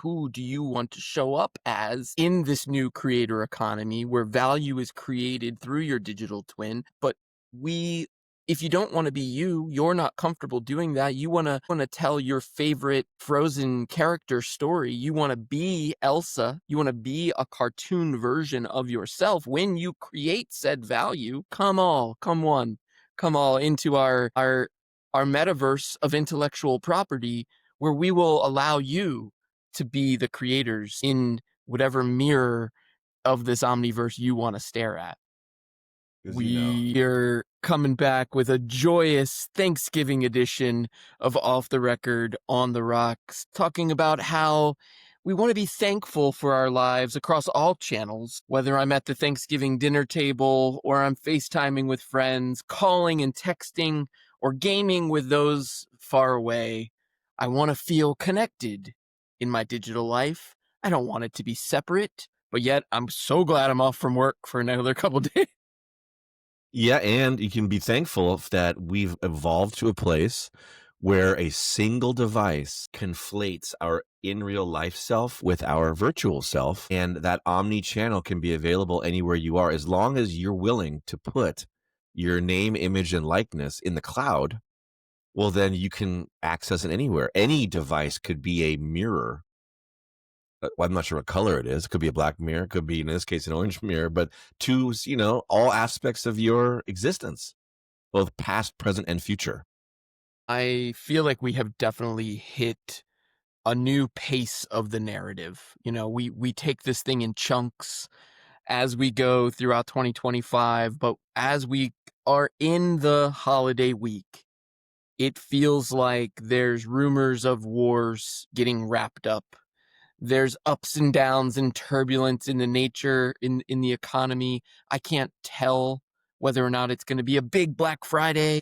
Who do you want to show up as in this new creator economy where value is created through your digital twin? But we, if you don't want to be you, you're not comfortable doing that. You want to tell your favorite Frozen character story. You want to be Elsa. You want to be a cartoon version of yourself. When you create said value, come all into our metaverse of intellectual property where we will allow you to be the creators in whatever mirror of this omniverse you want to stare at. Because We're coming back with a joyous Thanksgiving edition of Off the Record on the Rocks, talking about how we want to be thankful for our lives across all channels, whether I'm at the Thanksgiving dinner table or I'm FaceTiming with friends, calling and texting, or gaming with those far away. I want to feel connected in my digital life. I don't want it to be separate, but yet I'm so glad I'm off from work for another couple days. Yeah, and you can be thankful that we've evolved to a place where a single device conflates our in real life self with our virtual self, and that omni channel can be available anywhere you are as long as you're willing to put your name, image, and likeness in the cloud. Well, then you can access it anywhere. Any device could be a mirror. Well, I'm not sure what color it is. It could be a black mirror. It could be, in this case, an orange mirror, but to, all aspects of your existence, both past, present, and future. I feel like we have definitely hit a new pace of the narrative. We take this thing in chunks as we go throughout 2025, but as we are in the holiday week, it feels like there's rumors of wars getting wrapped up. There's ups and downs and turbulence in the nature in the economy. I can't tell whether or not it's going to be a big Black Friday,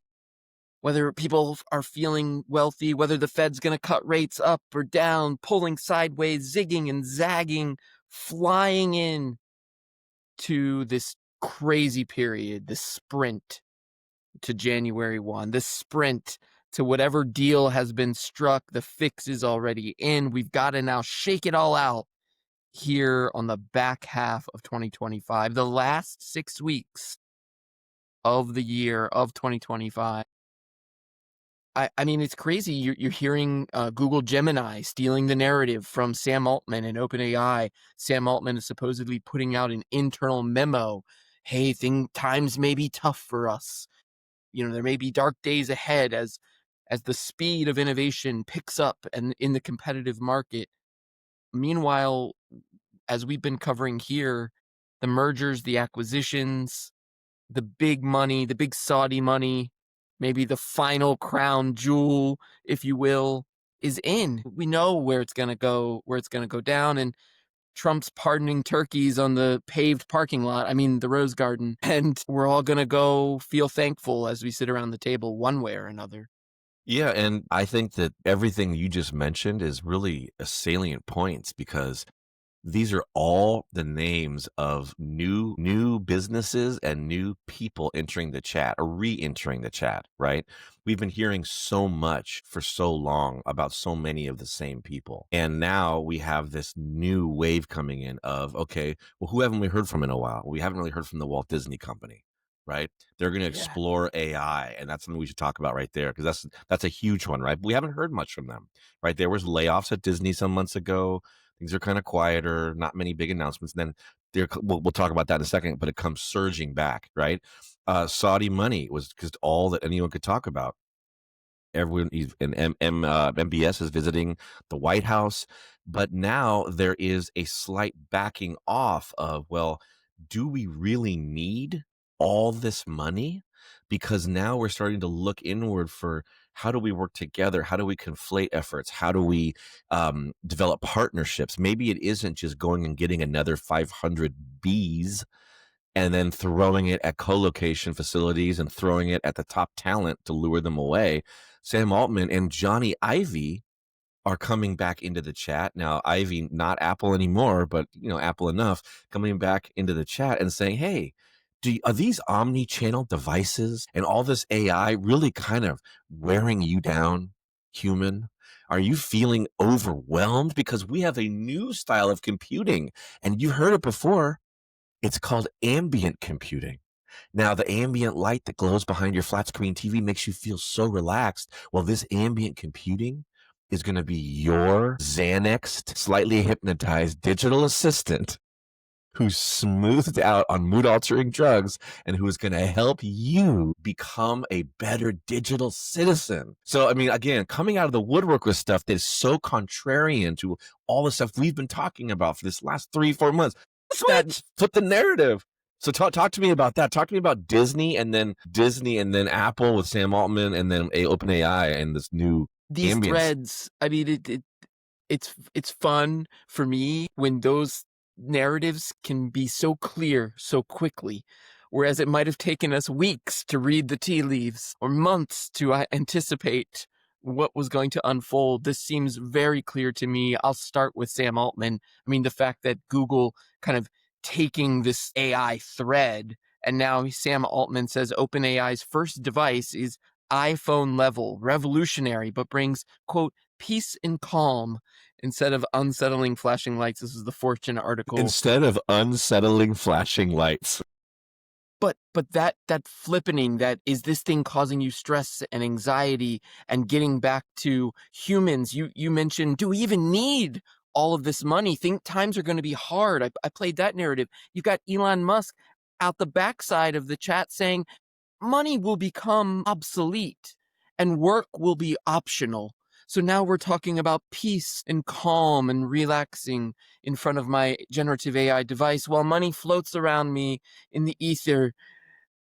whether people are feeling wealthy, whether the Fed's going to cut rates up or down, pulling sideways, zigging and zagging, flying in to this crazy period, this sprint to January 1, this sprint to whatever deal has been struck. The fix is already in. We've got to now shake it all out here on the back half of 2025, the last 6 weeks of the year of 2025. I mean, it's crazy. You're hearing Google Gemini stealing the narrative from Sam Altman and OpenAI. Sam Altman is supposedly putting out an internal memo. Hey, times may be tough for us. There may be dark days ahead as the speed of innovation picks up and in the competitive market. Meanwhile, as we've been covering here, the mergers, the acquisitions, the big money, the big Saudi money, maybe the final crown jewel, if you will, is in. We know where it's going to go, down. And Trump's pardoning turkeys on the paved parking lot, the Rose Garden. And we're all going to go feel thankful as we sit around the table one way or another. Yeah, and I think that everything you just mentioned is really a salient points because these are all the names of new businesses and new people entering the chat or re-entering the chat, right? We've been hearing so much for so long about so many of the same people. And now we have this new wave coming in of, okay, well, who haven't we heard from in a while? We haven't really heard from the Walt Disney Company, right? They're going to Yeah. explore AI, and that's something we should talk about right there because that's a huge one, right? But we haven't heard much from them, right? There was layoffs at Disney some months ago. Things are kind of quieter, not many big announcements. And then we'll talk about that in a second, but it comes surging back, right? Saudi money was just all that anyone could talk about. Everyone, MBS is visiting the White House, but now there is a slight backing off of, well, do we really need all this money? Because now we're starting to look inward for how do we work together? How do we conflate efforts? How do we develop partnerships? Maybe it isn't just going and getting another 500 bees and then throwing it at co-location facilities and throwing it at the top talent to lure them away. Sam Altman and Johnny Ivey are coming back into the chat. Now, Ivey, not Apple anymore, but Apple enough, coming back into the chat and saying, hey, are these omni-channel devices and all this AI really kind of wearing you down, human? Are you feeling overwhelmed? Because we have a new style of computing, and you heard it before. It's called ambient computing. Now, the ambient light that glows behind your flat screen TV makes you feel so relaxed. Well, this ambient computing is going to be your Xanaxed, slightly hypnotized digital assistant who's smoothed out on mood-altering drugs and who is going to help you become a better digital citizen. So, I mean, again, coming out of the woodwork with stuff that is so contrarian to all the stuff we've been talking about for this last 3-4 months. Flip the narrative. So talk to me about that. Talk to me about Disney and then Apple with Sam Altman and then OpenAI and this new These ambience. threads, I mean, it's fun for me when those narratives can be so clear so quickly, whereas it might have taken us weeks to read the tea leaves or months to anticipate what was going to unfold. This seems very clear to me. I'll start with Sam Altman. I mean, the fact that Google kind of taking this AI thread, and now Sam Altman says OpenAI's first device is iPhone level, revolutionary, but brings, quote, peace and calm instead of unsettling flashing lights. This is the Fortune article. Instead of unsettling flashing lights. But that flippening, that is this thing causing you stress and anxiety, and getting back to humans. You mentioned, do we even need all of this money? Think times are going to be hard. I played that narrative. You got Elon Musk out the backside of the chat saying money will become obsolete and work will be optional. So now we're talking about peace and calm and relaxing in front of my generative AI device while money floats around me in the ether.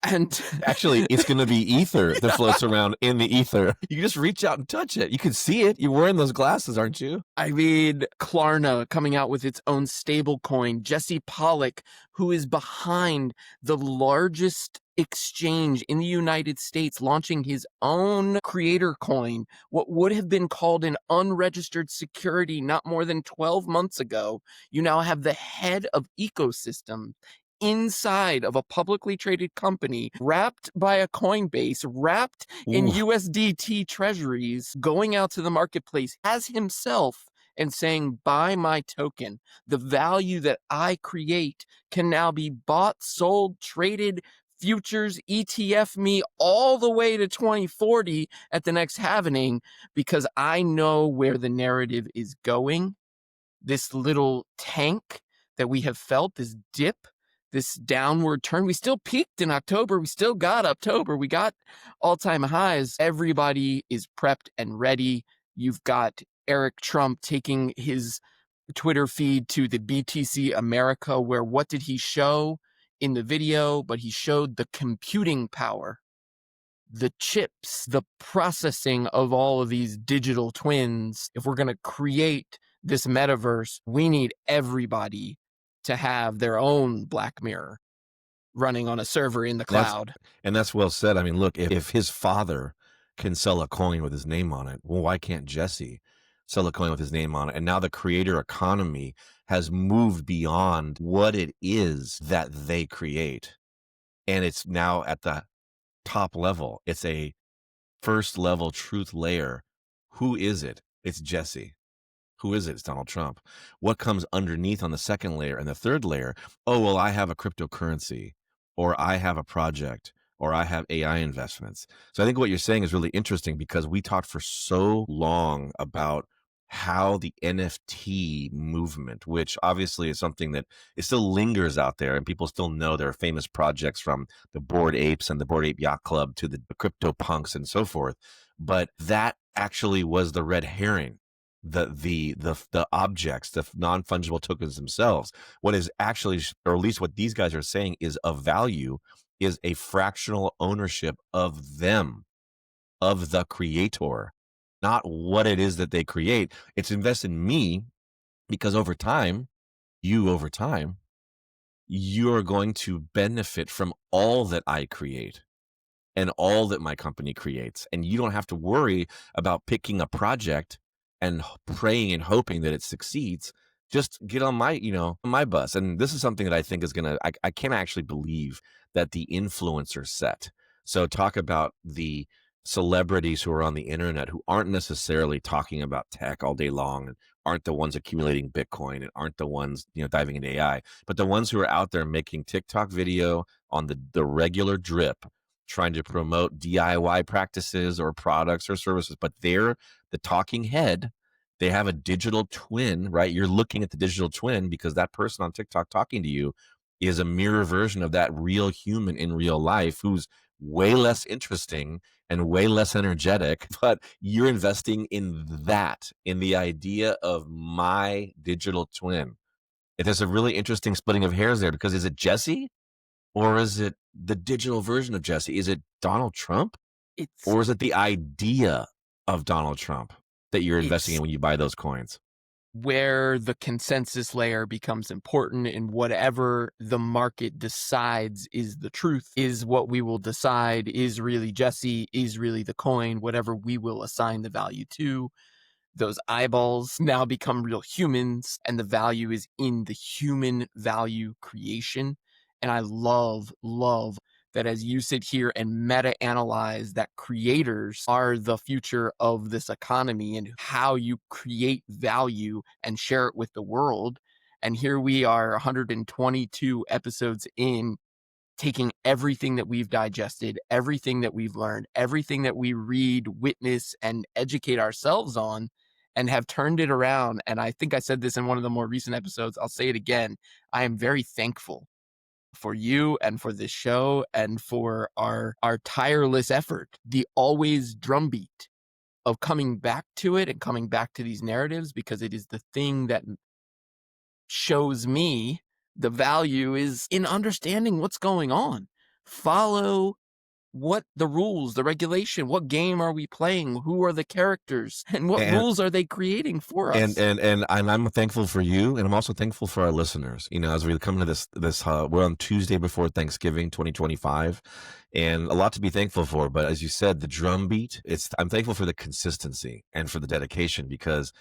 And actually, it's going to be ether that floats around in the ether. You just reach out and touch it. You can see it. You're wearing those glasses, aren't you? I mean, Klarna coming out with its own stablecoin. Jesse Pollock, who is behind the largest exchange in the United States, launching his own creator coin, what would have been called an unregistered security not more than 12 months ago. You now have the head of ecosystem inside of a publicly traded company, wrapped by a Coinbase, wrapped in USDT treasuries, going out to the marketplace as himself and saying, buy my token. The value that I create can now be bought, sold, traded, futures, ETF me all the way to 2040 at the next halvening, because I know where the narrative is going. This little tank that we have felt, this dip, this downward turn. We still peaked in October. We still got October. We got all-time highs. Everybody is prepped and ready. You've got Eric Trump taking his Twitter feed to the BTC America, where what did he show in the video? But he showed the computing power, the chips, the processing of all of these digital twins. If we're going to create this metaverse, we need everybody to have their own Black Mirror running on a server in the cloud. And that's well said. I mean, look, if his father can sell a coin with his name on it, well, why can't Jesse sell a coin with his name on it? And now the creator economy has moved beyond what it is that they create. And it's now at the top level. It's a first level truth layer. Who is it? It's Jesse. Who is it? It's Donald Trump. What comes underneath on the second layer and the third layer? Oh, well, I have a cryptocurrency, or I have a project, or I have AI investments. So I think what you're saying is really interesting, because we talked for so long about how the NFT movement, which obviously is something that it still lingers out there, and people still know there are famous projects from the Bored Apes and the Bored Ape Yacht Club to the crypto punks and so forth. But that actually was the red herring. The objects, the non-fungible tokens themselves, what is actually, or at least what these guys are saying is of value, is a fractional ownership of them, of the creator, not what it is that they create. It's invest in me, because over time, you're going to benefit from all that I create and all that my company creates. And you don't have to worry about picking a project and praying and hoping that it succeeds. Just get on my bus. And this is something that I think is I can't actually believe that the influencer set. So talk about the celebrities who are on the internet who aren't necessarily talking about tech all day long and aren't the ones accumulating Bitcoin and aren't the ones, diving into AI, but the ones who are out there making TikTok video on the regular drip, trying to promote DIY practices or products or services, but they're the talking head. They have a digital twin, right? You're looking at the digital twin because that person on TikTok talking to you is a mirror version of that real human in real life who's way less interesting and way less energetic, but you're investing in that, in the idea of my digital twin. There's a really interesting splitting of hairs there because is it Jesse or is it the digital version of Jesse? Is it Donald Trump It's or is it the idea of Donald Trump that you're investing it's in when you buy those coins? where the consensus layer becomes important, and whatever the market decides is the truth is what we will decide is really Jesse, is really the coin, whatever we will assign the value to. Those eyeballs now become real humans, and the value is in the human value creation. And I love that as you sit here and meta analyze that creators are the future of this economy and how you create value and share it with the world. And here we are, 122 episodes in, taking everything that we've digested, everything that we've learned, everything that we read, witness, and educate ourselves on, and have turned it around. And I think I said this in one of the more recent episodes. I'll say it again. I am very thankful for you and for this show and for our tireless effort, the always drumbeat of coming back to it and coming back to these narratives, because it is the thing that shows me the value is in understanding what's going on. Follow what the rules, the regulation, what game are we playing? Who are the characters? And what And rules are they creating for and us? and and I'm thankful for you, and I'm also thankful for our listeners. As we come to this, we're on Tuesday before Thanksgiving, 2025, and a lot to be thankful for. But as you said, the drumbeat. I'm thankful for the consistency and for the dedication because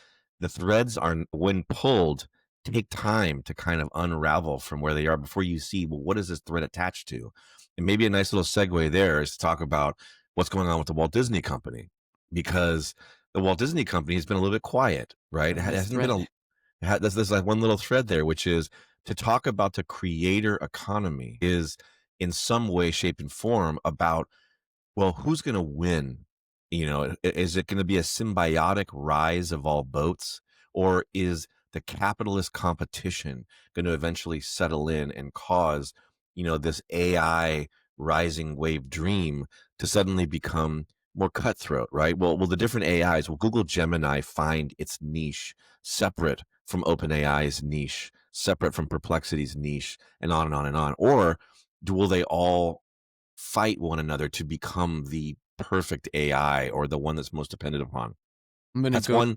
the threads are, when pulled, take time to kind of unravel from where they are before you see, well, what is this thread attached to? And maybe a nice little segue there is to talk about what's going on with the Walt Disney Company, because the Walt Disney Company has been a little bit quiet, right? It And this hasn't been thread, there's like one little thread there, which is to talk about the creator economy is in some way, shape, and form about, well, who's going to win? Is it going to be a symbiotic rise of all boats, or is the capitalist competition going to eventually settle in and cause, this AI rising wave dream to suddenly become more cutthroat, right? Well, the different AIs, will Google Gemini find its niche separate from OpenAI's niche, separate from Perplexity's niche, and on and on and on? Or will they all fight one another to become the perfect AI or the one that's most dependent upon? I'm gonna That's one.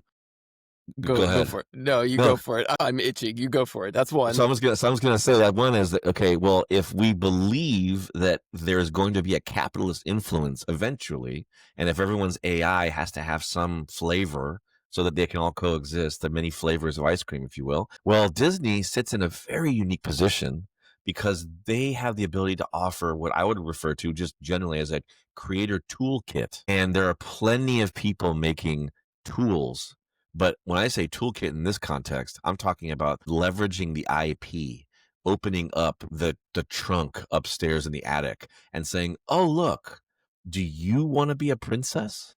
Go go ahead. for it. No, you No. go for it. I'm itching. You go for it. That's one. So I was gonna say that one is that, okay, well, if we believe that there's going to be a capitalist influence eventually, and if everyone's AI has to have some flavor so that they can all coexist, the many flavors of ice cream, if you will, well, Disney sits in a very unique position because they have the ability to offer what I would refer to just generally as a creator toolkit. And there are plenty of people making tools, but when I say toolkit in this context, I'm talking about leveraging the IP, opening up the trunk upstairs in the attic and saying, "Oh, look, do you want to be a princess?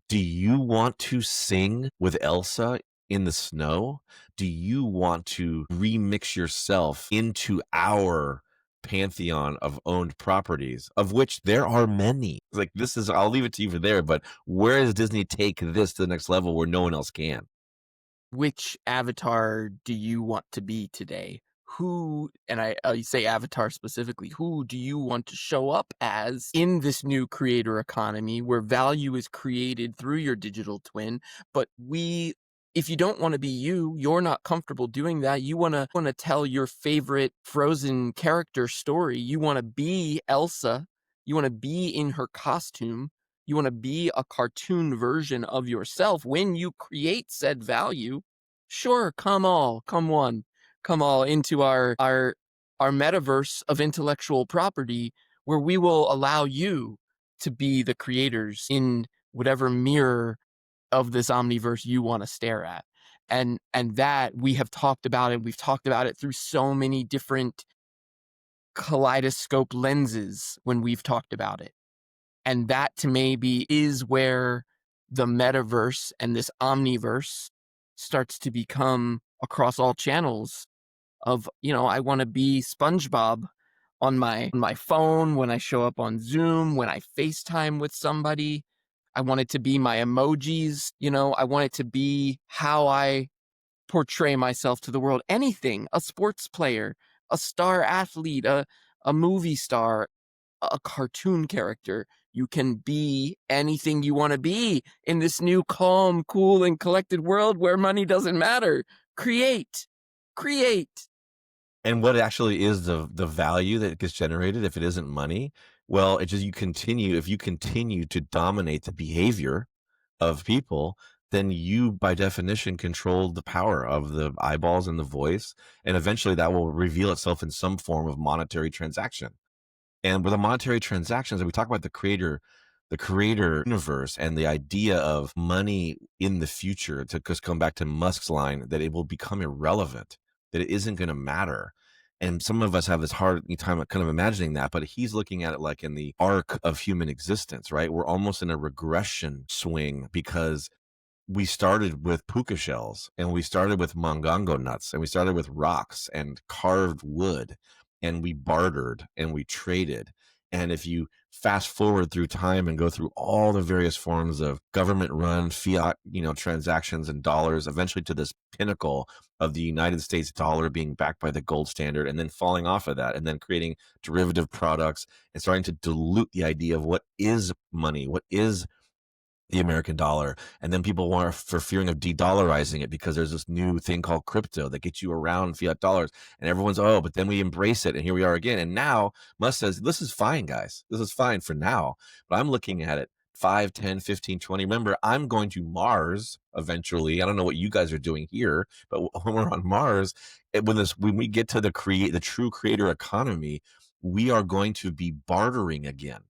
Do you want to sing with Elsa in the snow? Do you want to remix yourself into our pantheon of owned properties, of which there are many?" Like, I'll leave it to you for there, but where does Disney take this to the next level where no one else can? Which avatar do you want to be today? Who, and I say avatar specifically, who do you want to show up as in this new creator economy where value is created through your digital twin? But if you don't want to be you, you're not comfortable doing that. You want to tell your favorite Frozen character story. You want to be Elsa. You want to be in her costume. You want to be a cartoon version of yourself. When you create said value, sure, come all into our metaverse of intellectual property, where we will allow you to be the creators in whatever mirror of this omniverse you want to stare at. And that we have talked about it. We've talked about it through so many different kaleidoscope lenses when we've talked about it. And that to maybe is where the metaverse and this omniverse starts to become across all channels of, I want to be SpongeBob on my phone, when I show up on Zoom, when I FaceTime with somebody. I want it to be my emojis, I want it to be how I portray myself to the world. Anything, a sports player, a star athlete, a movie star, a cartoon character. You can be anything you want to be in this new calm, cool, and collected world where money doesn't matter. Create. And what actually is the value that gets generated if it isn't money? Well, it's just if you continue to dominate the behavior of people, then you by definition control the power of the eyeballs and the voice, and eventually that will reveal itself in some form of monetary transaction. And with the monetary transactions, and we talk about the creator universe and the idea of money in the future, to just come back to Musk's line that it will become irrelevant, that it isn't going to matter. And some of us have this hard time kind of imagining that, but he's looking at it like in the arc of human existence, right? We're almost in a regression swing because we started with puka shells, and we started with mongongo nuts, and we started with rocks and carved wood, and we bartered and we traded. And if you fast forward through time and go through all the various forms of government run fiat, transactions and dollars, eventually to this pinnacle of the United States dollar being backed by the gold standard, and then falling off of that, and then creating derivative products and starting to dilute the idea of what is money, what is the American dollar. And then people want for fearing of de-dollarizing it, because there's this new thing called crypto that gets you around fiat dollars, and everyone's, but then we embrace it, and here we are again. And now Musk says, this is fine, guys, this is fine for now, but I'm looking at it 5, 10, 15, 20. Remember, I'm going to Mars eventually. I don't know what you guys are doing here, but when we're on Mars, when we get to the true creator economy, we are going to be bartering again.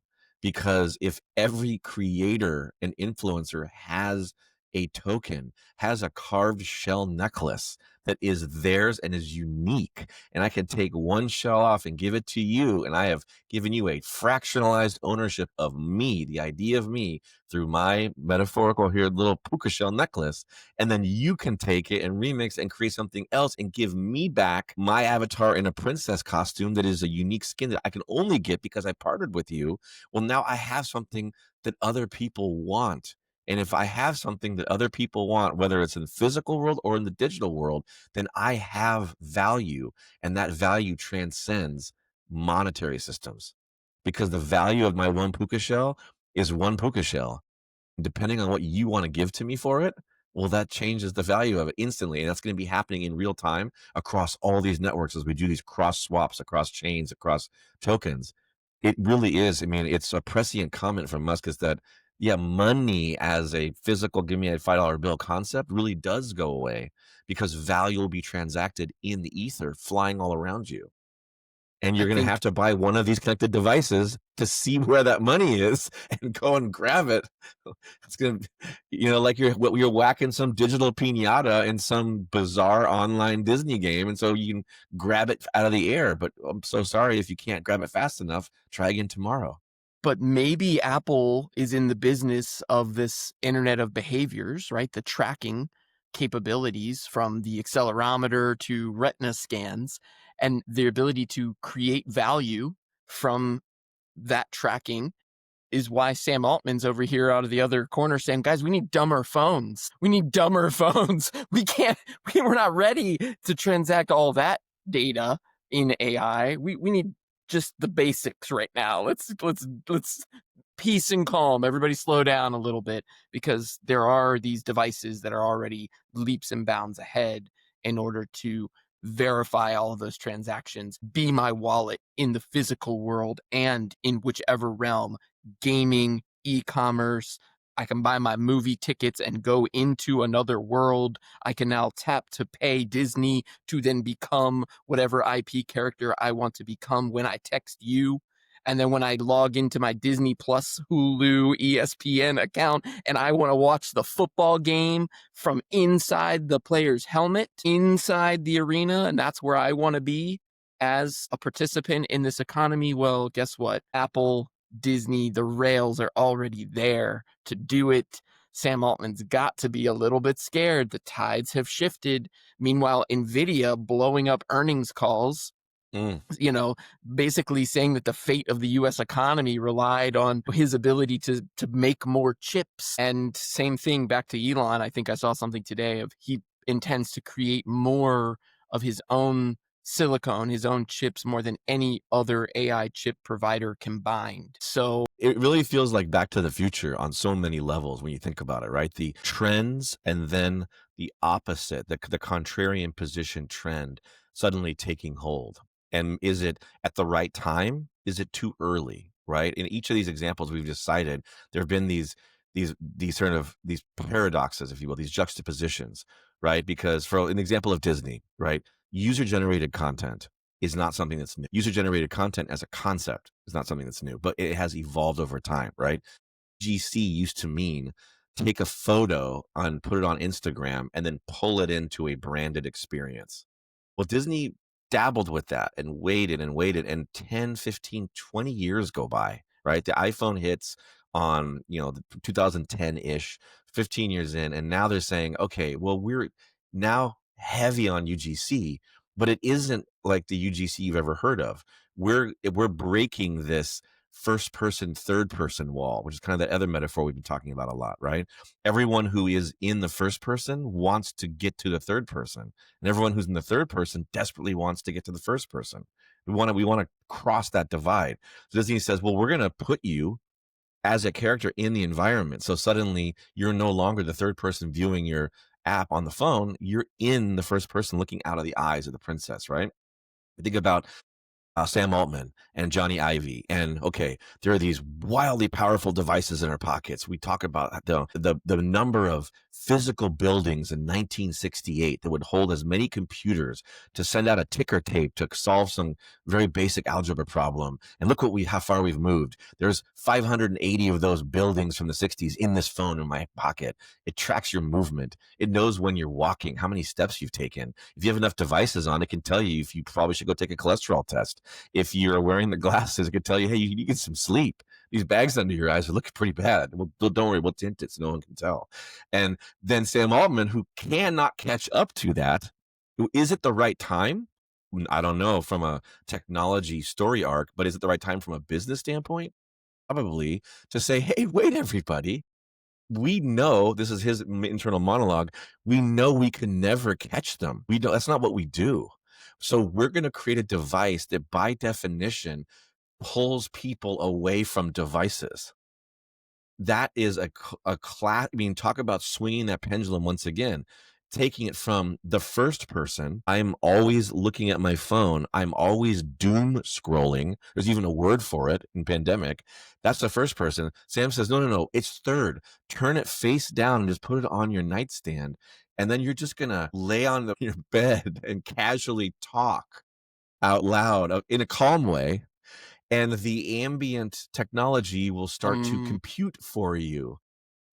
Because if every creator and influencer has a token, has a carved shell necklace that is theirs and is unique, and I can take one shell off and give it to you, and I have given you a fractionalized ownership of me, the idea of me, through my metaphorical here little puka shell necklace, and then you can take it and remix and create something else and give me back my avatar in a princess costume that is a unique skin that I can only get because I partnered with you. Well, now I have something that other people want. And if I have something that other people want, whether it's in the physical world or in the digital world, then I have value, and that value transcends monetary systems, because the value of my one puka shell is one puka shell. Depending on what you want to give to me for it, well, that changes the value of it instantly. And that's going to be happening in real time across all these networks as we do these cross swaps across chains, across tokens. It really is. I mean, it's a prescient comment from Musk, is that, yeah, money as a physical, give me a $5 bill concept really does go away, because value will be transacted in the ether, flying all around you. And I you're going to think, have to buy one of these connected devices to see where that money is and go and grab it. It's going to, like you're whacking some digital piñata in some bizarre online Disney game. And so you can grab it out of the air. But I'm so sorry if you can't grab it fast enough. Try again tomorrow. but maybe Apple is in the business of this internet of behaviors, right? The tracking capabilities, from the accelerometer to retina scans, and the ability to create value from that tracking is why Sam Altman's over here out of the other corner saying, guys, we need dumber phones. We need dumber phones. We're not ready to transact all that data in AI. We need just the basics right now. Let's peace and calm. Everybody slow down a little bit, because there are these devices that are already leaps and bounds ahead in order to verify all of those transactions, be my wallet in the physical world and in whichever realm, gaming, e-commerce. I can buy my movie tickets and go into another world. I can now tap to pay Disney to then become whatever IP character I want to become when I text you. And then when I log into my Disney Plus, Hulu, ESPN account, and I want to watch the football game from inside the player's helmet, inside the arena, and that's where I want to be as a participant in this economy, well, guess what? Apple, Disney, the rails are already there to do it. Sam Altman's got to be a little bit scared. The tides have shifted. Meanwhile, Nvidia blowing up earnings calls, Mm. basically saying that the fate of the US economy relied on his ability to make more chips. And same thing back to Elon. I think I saw something today of he intends to create more of his own silicone, his own chips, more than any other AI chip provider combined. So It really feels like Back to the Future on so many levels when you think about it, right? The trends and then the opposite, the contrarian position trend suddenly taking hold. And is it at the right time? Is it too early? Right? In each of these examples we've just cited, there have been these sort of these paradoxes, if you will, these juxtapositions, right? Because for an example of Disney, right? User generated content is not something that's new. User generated content as a concept is not something that's new, but it has evolved over time, right? GC used to mean take a photo and put it on Instagram and then pull it into a branded experience. Well, Disney dabbled with that and waited, and 10, 15, 20 years go by, right? The iPhone hits on, 2010-ish, 15 years in, and now they're saying, okay, well, we're now heavy on UGC, but it isn't like the UGC you've ever heard of. We're breaking this first person, third person wall, which is kind of the other metaphor we've been talking about a lot, right? Everyone who is in the first person wants to get to the third person, and everyone who's in the third person desperately wants to get to the first person. We want to cross that divide. So Disney says, well, we're going to put you as a character in the environment. So suddenly you're no longer the third person viewing your app on the phone. You're in the first person looking out of the eyes of the princess, right? Think about Sam Altman and Johnny Ivy. And okay, there are these wildly powerful devices in our pockets. We talk about the number of physical buildings in 1968 that would hold as many computers to send out a ticker tape to solve some very basic algebra problem. And look how far we've moved. There's 580 of those buildings from the 60s in this phone in my pocket. It tracks your movement. It knows when you're walking, how many steps you've taken. If you have enough devices on, it can tell you if you probably should go take a cholesterol test. If you're wearing the glasses, it could tell you, hey, you need to get some sleep. These bags under your eyes are looking pretty bad. Well, don't worry, we'll tint it so no one can tell. And then Sam Altman, who cannot catch up to that, is it the right time? I don't know from a technology story arc, but is it the right time from a business standpoint? Probably, to say, hey, wait, everybody. We know this is his internal monologue. We know we can never catch them. We don't, that's not what we do. So we're going to create a device that by definition pulls people away from devices. That is a class. I mean, talk about swinging that pendulum once again, taking it from the first person. I'm always looking at my phone. I'm always doom scrolling. There's even a word for it in pandemic. That's the first person. Sam says, no, it's third. Turn it face down and just put it on your nightstand. And then you're just going to lay on your bed and casually talk out loud in a calm way. And the ambient technology will start to compute for you.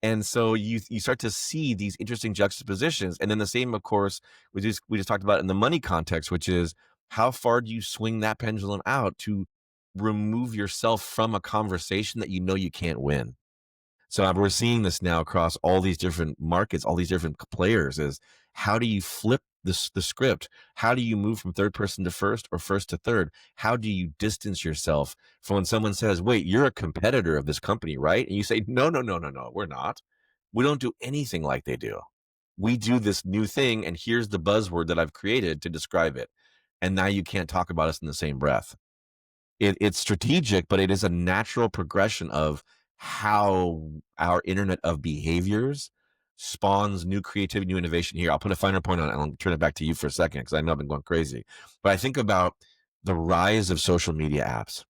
And so you start to see these interesting juxtapositions. And then the same, of course, we just talked about in the money context, which is how far do you swing that pendulum out to remove yourself from a conversation that you know you can't win? So we're seeing this now across all these different markets, all these different players, is how do you flip the script? How do you move from third person to first or first to third? How do you distance yourself from when someone says, wait, you're a competitor of this company, right? And you say, no, we're not. We don't do anything like they do. We do this new thing, and here's the buzzword that I've created to describe it. And now you can't talk about us in the same breath. It's strategic, but it is a natural progression of how our internet of behaviors spawns new creativity, new innovation. Here, I'll put a finer point on it, and I'll turn it back to you for a second because I know I've been going crazy. But I think about the rise of social media apps.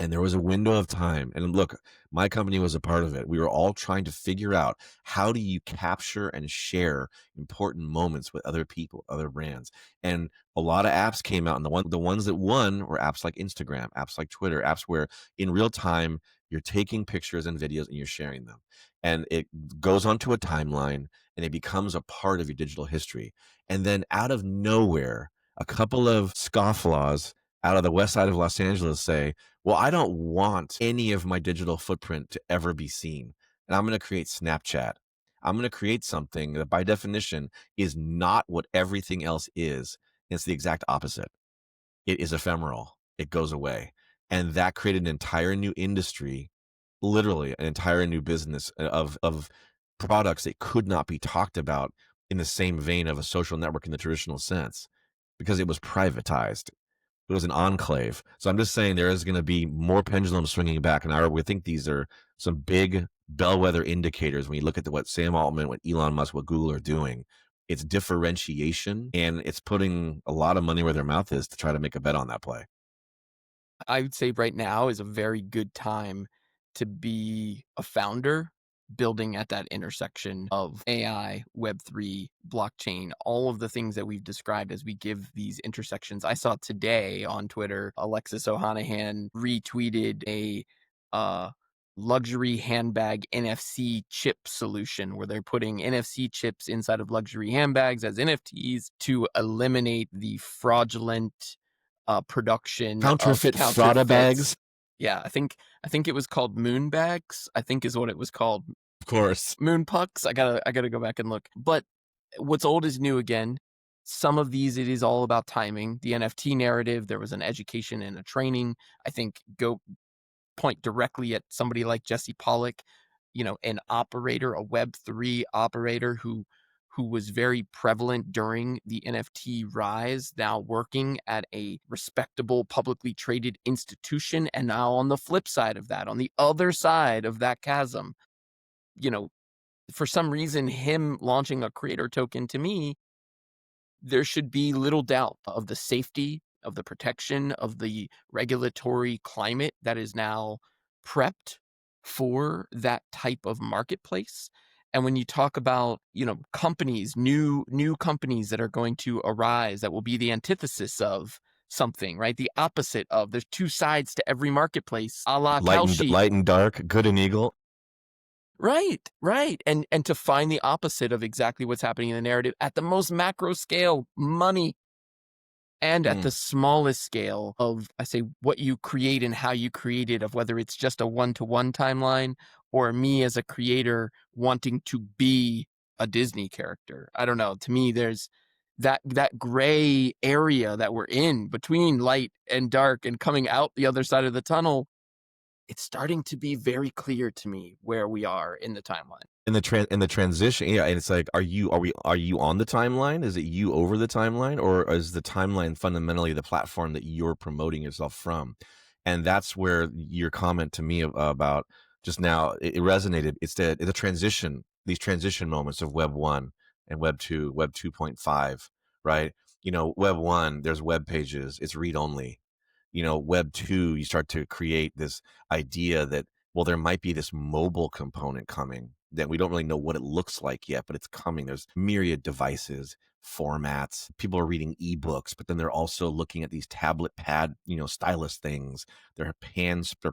And there was a window of time. And look, my company was a part of it. We were all trying to figure out, how do you capture and share important moments with other people, other brands. And a lot of apps came out, and the ones that won were apps like Instagram, apps like Twitter, apps where in real time you're taking pictures and videos and you're sharing them. And it goes onto a timeline and it becomes a part of your digital history. And then out of nowhere, a couple of scofflaws out of the west side of Los Angeles say, well, I don't want any of my digital footprint to ever be seen. And I'm going to create Snapchat. I'm going to create something that by definition is not what everything else is. It's the exact opposite. It is ephemeral. It goes away. And that created an entire new industry, literally an entire new business of products that could not be talked about in the same vein of a social network in the traditional sense, because it was privatized. It was an enclave. So I'm just saying there is going to be more pendulum swinging back. And we think these are some big bellwether indicators when you look at what Sam Altman, what Elon Musk, what Google are doing. It's differentiation, and it's putting a lot of money where their mouth is to try to make a bet on that play. I would say right now is a very good time to be a founder building at that intersection of AI, Web3, blockchain, all of the things that we've described as we give these intersections. I saw today on Twitter, Alexis Ohanahan retweeted a uh, luxury handbag NFC chip solution where they're putting NFC chips inside of luxury handbags as NFTs to eliminate the fraudulent production of Counterfeit Frauda counterfeits. bags, Yeah, I think it was called moon bags, I think is what it was called. of course. Moon pucks. I gotta go back and look. But what's old is new again. Some of these, it is all about timing. The NFT narrative, there was an education and a training. I think go point directly at somebody like Jesse Pollock, an operator, a Web3 operator who was very prevalent during the NFT rise, now working at a respectable publicly traded institution. And now on the flip side of that, on the other side of that chasm, you know, for some reason, him launching a creator token, to me, there should be little doubt of the safety, of the protection, of the regulatory climate that is now prepped for that type of marketplace. And when you talk about, companies, new companies that are going to arise that will be the antithesis of something, right? The opposite of, there's two sides to every marketplace, a la cow sheep. Light and dark, good and evil. Right, right. And to find the opposite of exactly what's happening in the narrative at the most macro scale, money, and at Mm. the smallest scale of, I say, what you create and how you create it, of whether it's just a one-to-one timeline or me as a creator wanting to be a Disney character. I don't know. To me, there's that gray area that we're in between light and dark and coming out the other side of the tunnel. It's starting to be very clear to me where we are in the timeline. In the transition, yeah, and it's like, are you on the timeline? Is it you over the timeline, or is the timeline fundamentally the platform that you're promoting yourself from? And that's where your comment to me about just now, it resonated. It's the transition, these transition moments of Web 1 and Web 2, Web 2.5, right? Web 1, there's web pages, it's read only. Web 2, you start to create this idea that, well, there might be this mobile component coming that we don't really know what it looks like yet, but it's coming. There's myriad devices, formats. People are reading ebooks, but then they're also looking at these tablet pad, stylus things. Their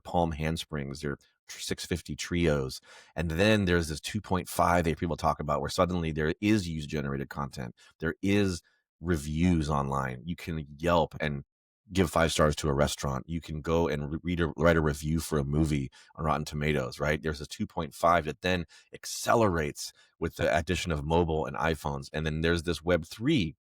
palm handsprings, their 650 trios. And then there's this 2.5 that people talk about, where suddenly there is user generated content. There is reviews online. You can Yelp and give 5 stars to a restaurant. You can go and write a review for a movie on Rotten Tomatoes, right? There's a 2.5 that then accelerates with the addition of mobile and iPhones. And then there's this Web 3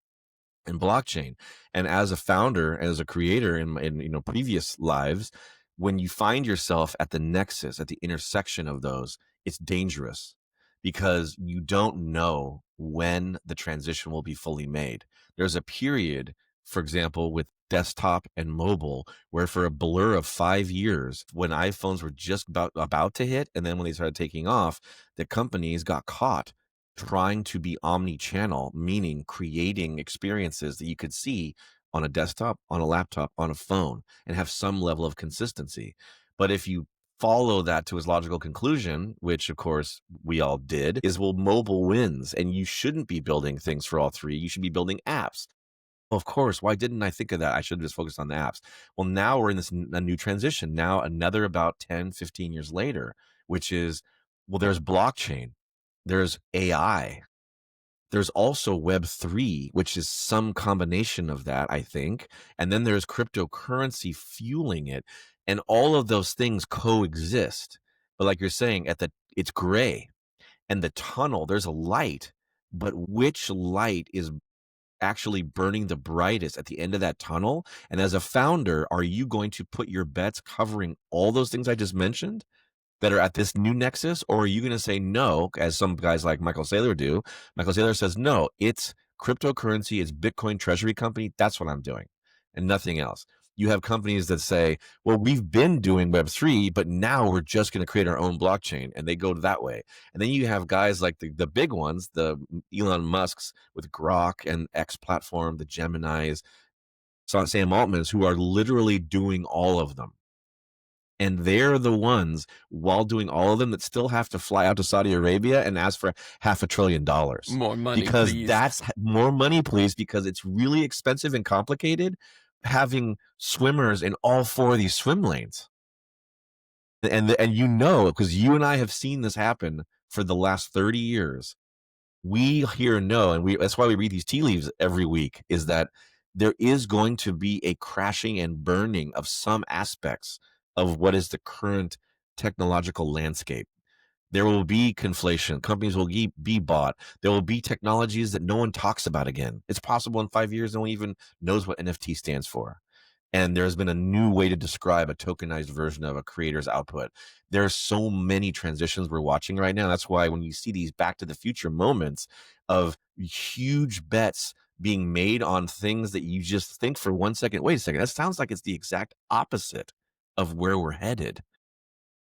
and blockchain. And as a founder, as a creator in previous lives, when you find yourself at the nexus, at the intersection of those, it's dangerous, because you don't know when the transition will be fully made. There's a period, for example, with desktop and mobile, where for a blur of 5 years, when iPhones were just about to hit, and then when they started taking off, the companies got caught trying to be omni-channel, meaning creating experiences that you could see on a desktop, on a laptop, on a phone, and have some level of consistency. But if you follow that to its logical conclusion, which of course we all did, is well, mobile wins, and you shouldn't be building things for all three. You should be building apps. Well, of course, why didn't I think of that? I should have just focused on the apps. Well, now we're in this a new transition. Now another about 10, 15 years later, which is, well, there's blockchain, there's AI, there's also Web3, which is some combination of that, I think. And then there's cryptocurrency fueling it. And all of those things coexist. But like you're saying, it's gray. And the tunnel, there's a light, but which light is actually burning the brightest at the end of that tunnel? And as a founder, are you going to put your bets covering all those things I just mentioned that are at this new nexus? Or are you going to say no, as some guys like Michael Saylor do? Michael Saylor says, no, it's cryptocurrency, it's Bitcoin treasury company. That's what I'm doing and nothing else. You have companies that say, well, we've been doing Web3, but now we're just going to create our own blockchain, and they go that way. And then you have guys like the big ones, the Elon Musks with Grok and X platform, the Geminis, Sam Altmans, who are literally doing all of them. And they're the ones, while doing all of them, that still have to fly out to Saudi Arabia and ask for $500 billion. More money, because please. that's more money, please, because it's really expensive and complicated having swimmers in all four of these swim lanes. And because you and I have seen this happen for the last 30 years. We here know, and that's why we read these tea leaves every week, is that there is going to be a crashing and burning of some aspects of what is the current technological landscape. There will be conflation. Companies will be bought. There will be technologies that no one talks about again. It's possible in 5 years, no one even knows what NFT stands for. And there's been a new way to describe a tokenized version of a creator's output. There are so many transitions we're watching right now. That's why when you see these Back to the Future moments of huge bets being made on things that you just think for 1 second, wait a second, that sounds like it's the exact opposite of where we're headed.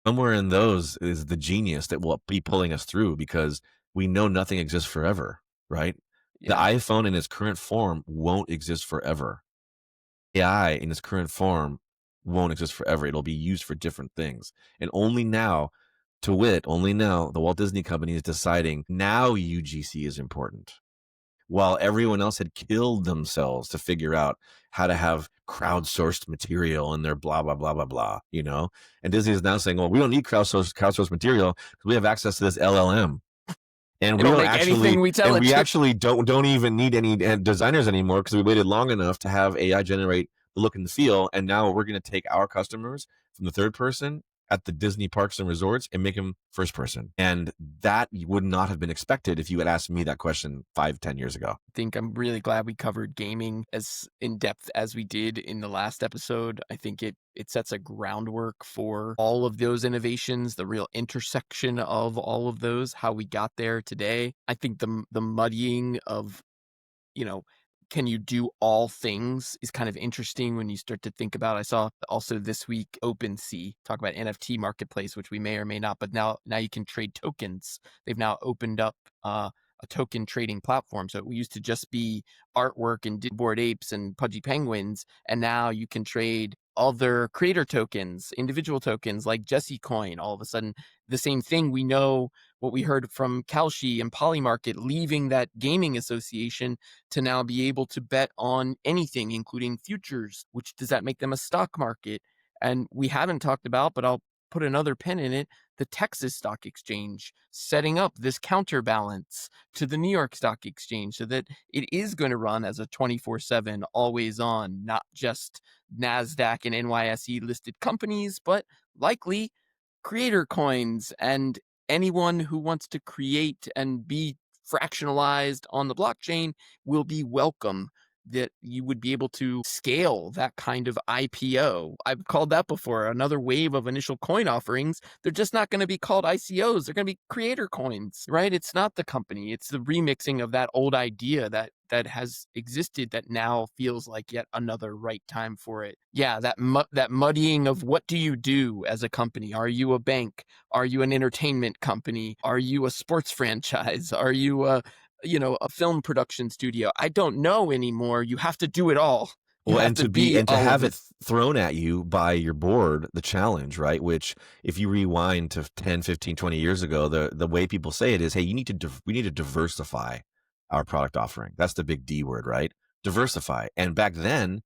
Somewhere in those is the genius that will be pulling us through, because we know nothing exists forever, right? The iPhone in its current form won't exist forever. AI in its current form won't exist forever. It'll be used for different things. And only now, the Walt Disney Company is deciding now UGC is important, while everyone else had killed themselves to figure out how to have crowdsourced material in their blah, blah, blah, blah, blah, And Disney is now saying, well, we don't need crowdsourced material because we have access to this LLM. And we don't actually don't even need any designers anymore, because we waited long enough to have AI generate the look and the feel. And now we're going to take our customers from the third person at the Disney parks and resorts and make them first person. And that would not have been expected if you had asked me that question 5-10 years ago. I think I'm really glad we covered gaming as in depth as we did in the last episode. I think it sets a groundwork for all of those innovations, the real intersection of all of those, how we got there today. I think the muddying of, can you do all things is kind of interesting when you start to think about. I saw also this week OpenSea talk about NFT marketplace, which we may or may not, but now you can trade tokens. They've now opened up a token trading platform. So it used to just be artwork and Bored Apes and Pudgy Penguins, and now you can trade other creator tokens, individual tokens like Jesse Coin. All of a sudden, the same thing. We know what we heard from Kalshi and Polymarket leaving that gaming association to now be able to bet on anything, including futures. Which does that make them a stock market? And we haven't talked about, but I'll put another pin in it, the Texas Stock Exchange setting up this counterbalance to the New York Stock Exchange so that it is going to run as a 24/7, always on, not just NASDAQ and NYSE listed companies, but likely creator coins and anyone who wants to create and be fractionalized on the blockchain will be welcome. That you would be able to scale that kind of IPO. I've called that before, another wave of initial coin offerings. They're just not going to be called ICOs. They're going to be creator coins, right? It's not the company. It's the remixing of that old idea that has existed that now feels like yet another right time for it. Yeah, that muddying of what do you do as a company? Are you a bank? Are you an entertainment company? Are you a sports franchise? Are you a film production studio? I don't know anymore. You have to do it all. You Well, have and to to be be and to all of have it. it thrown at you by your board, the challenge, right? Which if you rewind to 10, 15, 20 years ago, the way people say it is, hey, you need to we need to diversify our product offering. That's the big D word, right? Diversify. And back then,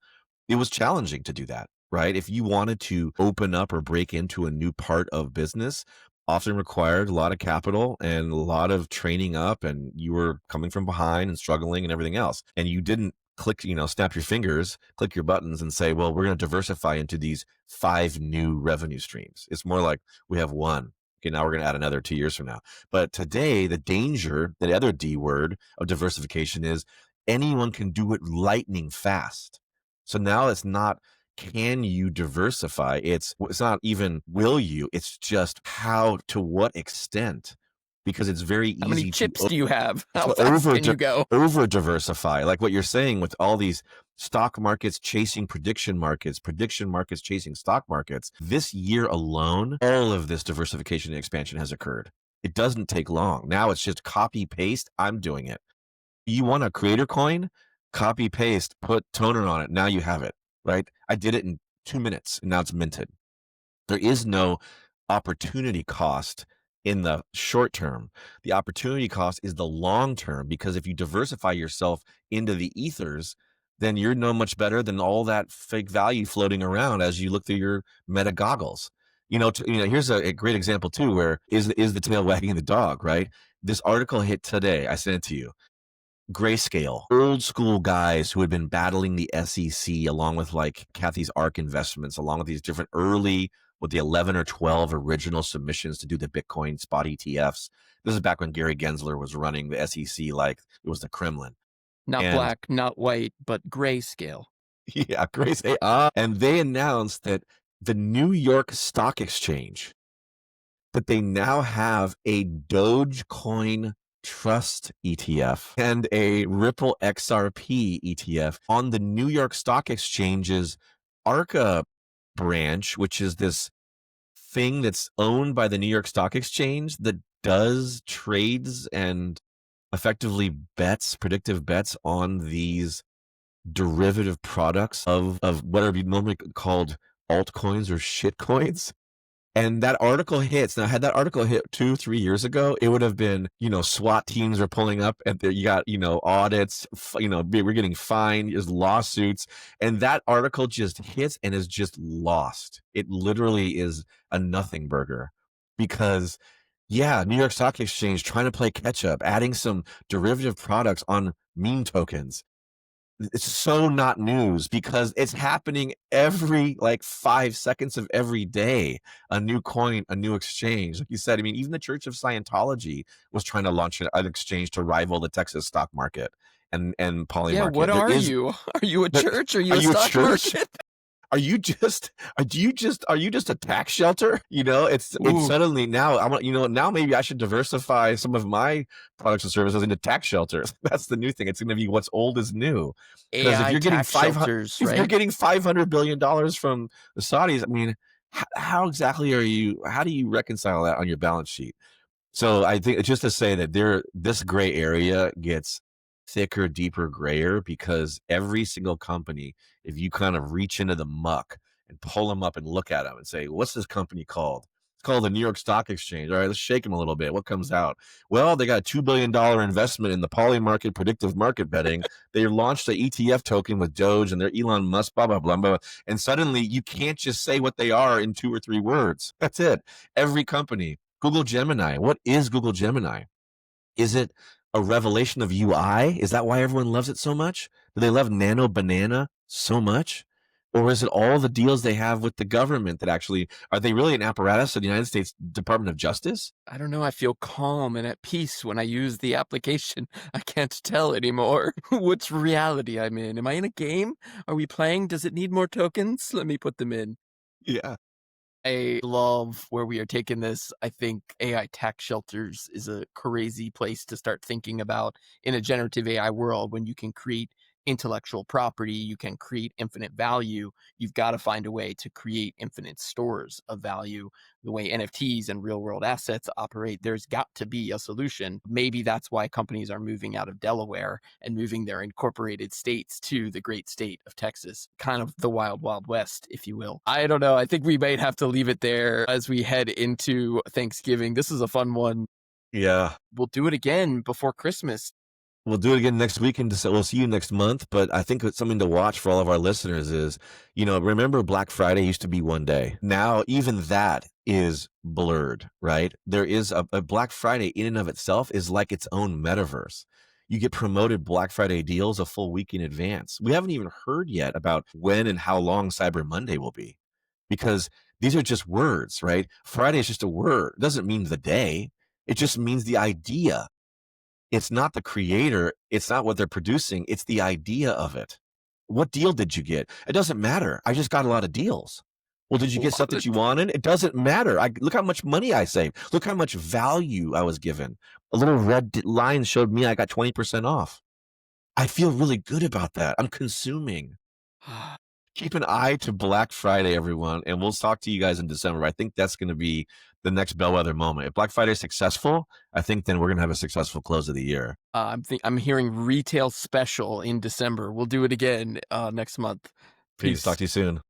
it was challenging to do that, right? If you wanted to open up or break into a new part of business, often required a lot of capital and a lot of training up, and you were coming from behind and struggling and everything else. And you didn't click, snap your fingers, click your buttons and say, well, we're going to diversify into these 5 new revenue streams. It's more like we have one. Okay, now we're going to add another 2 years from now. But today, the danger, the other D word of diversification is anyone can do it lightning fast. So now it's not, can you diversify? It's not even will you, it's just how, to what extent, because it's very How many easy chips do you have? How to fast can you go? over diversify, like what you're saying with all these stock markets chasing prediction markets chasing stock markets. This year alone, all of this diversification and expansion has occurred. It doesn't take long. Now it's just copy paste. I'm doing it. You want a creator coin? Copy paste, put toner on it. Now you have it, right? I did it in 2 minutes and now it's minted. There is no opportunity cost in the short term. The opportunity cost is the long term, because if you diversify yourself into the ethers, then you're no much better than all that fake value floating around as you look through your meta goggles. Here's a great example too, where is the tail wagging the dog, right? This article hit today. I sent it to you. Grayscale, old school guys who had been battling the SEC along with like Kathy's ARK investments, along with these different early, with the 11 or 12 original submissions to do the Bitcoin spot ETFs. This is back when Gary Gensler was running the SEC like it was the Kremlin. Not And black, not white, but grayscale. yeah, Grayscale. And they announced that the New York Stock Exchange, that they now have a Dogecoin Trust ETF and a Ripple XRP ETF on the New York Stock Exchange's ARCA branch, which is this thing that's owned by the New York Stock Exchange that does trades and effectively predictive bets on these derivative products of what are normally called altcoins or shitcoins. And that article hits. Now, had that article hit 2-3 years ago, it would have been, SWAT teams are pulling up and you got, audits, we're getting fined, there's lawsuits. And that article just hits and is just lost. It literally is a nothing burger because, yeah, New York Stock Exchange trying to play catch up, adding some derivative products on meme tokens. It's so not news because it's happening every like 5 seconds of every day. A new coin, a new exchange. Like you said, I mean, even the Church of Scientology was trying to launch an exchange to rival the Texas stock market and Yeah, what Polymarket. are you? Are you a church? Are Are you a you a stock church? market? Are you just a tax shelter? It's Ooh, suddenly now now maybe I should diversify some of my products and services into tax shelters. That's the new thing. It's going to be what's old is new. Because AI tax shelters, if you're right? getting $500 billion from the Saudis, I mean, how exactly how do you reconcile that on your balance sheet? So I think just to say that this gray area gets thicker, deeper, grayer because every single company, if you kind of reach into the muck and pull them up and look at them and say, what's this company called? It's called the New York Stock Exchange. All right, let's shake them a little bit. What comes out? Well, they got a $2 billion investment in the Polymarket predictive market betting. They launched the ETF token with Doge and they're Elon Musk, blah, blah, blah, blah. And suddenly you can't just say what they are in 2 or 3 words. That's it. Every company. Google Gemini. What is Google Gemini? Is it a revelation of UI? Is that why everyone loves it so much? Do they love Nano Banana so much? Or is it all the deals they have with the government that actually are they really an apparatus of the United States Department of Justice? I don't know. I feel calm and at peace when I use the application. I can't tell anymore which reality I'm in. Am I in a game? Are we playing? Does it need more tokens? Let me put them in. Yeah. I love where we are taking this. I think AI tax shelters is a crazy place to start thinking about in a generative AI world when you can create intellectual property, you can create infinite value, you've got to find a way to create infinite stores of value. The way NFTs and real world assets operate, there's got to be a solution. Maybe that's why companies are moving out of Delaware and moving their incorporated states to the great state of Texas, kind of the wild, wild west, if you will. I don't know. I think we might have to leave it there as we head into Thanksgiving. This is a fun one. Yeah. We'll do it again before Christmas. We'll do it again next week, and we'll see you next month. But I think it's something to watch for all of our listeners is, remember Black Friday used to be one day. Now, even that is blurred, right? There is a Black Friday in and of itself is like its own metaverse. You get promoted Black Friday deals a full week in advance. We haven't even heard yet about when and how long Cyber Monday will be, because these are just words, right? Friday is just a word. It doesn't mean the day. It just means the idea. It's not the creator. It's not what they're producing. It's the idea of it. What deal did you get? It doesn't matter. I just got a lot of deals. Well, did you get stuff that you wanted? It doesn't matter. Look how much money I saved. Look how much value I was given. A little red line showed me I got 20% off. I feel really good about that. I'm consuming. Keep an eye to Black Friday, everyone, and we'll talk to you guys in December. I think that's going to be the next bellwether moment. If Black Friday is successful, I think then we're going to have a successful close of the year. I'm hearing retail special in December. We'll do it again next month. Peace. Talk to you soon.